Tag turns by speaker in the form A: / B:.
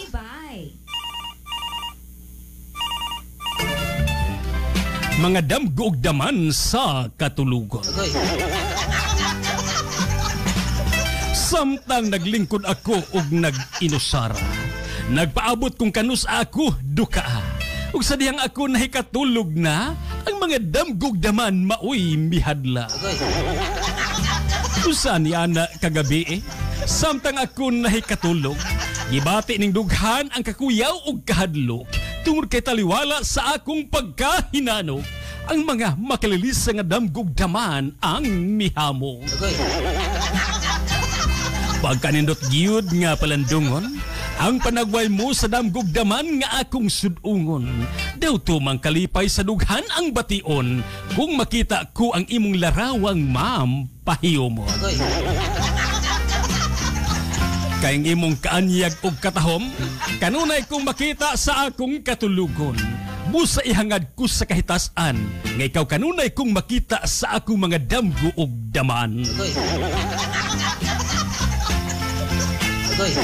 A: Bye-bye.
B: Mga damgo ug daman sa katulugon. Samtang naglingkod ako ug nag-inusara, nagpaabot kung kanus ako duka. Ug sa dihang ako nahikatulog na, ang mga damgo ug daman maoy mihadla. Usa ni ana kagabi samtang ako nahikatulog, gibati ning dughan ang kakuyaw ug kahadlok. Tungod kay taliwala sa akong pagkahinanok, ang mga makalilis nga damgog daman ang mihamong. Pagkanindot giyud nga palandungon, ang panagway mo sa damgog daman nga akong sudungon. Daw tumang kalipay sa dughan ang bation, kung makita ko ang imong larawang ma'am pahiyo mo. Kayong imong kaanyag og katahom, kanunay kong makita sa akong katulugon. Busa ihangad ko sa kahitasan, nga ikaw kanunay kong makita sa akong mga damgo og daman. Agoy.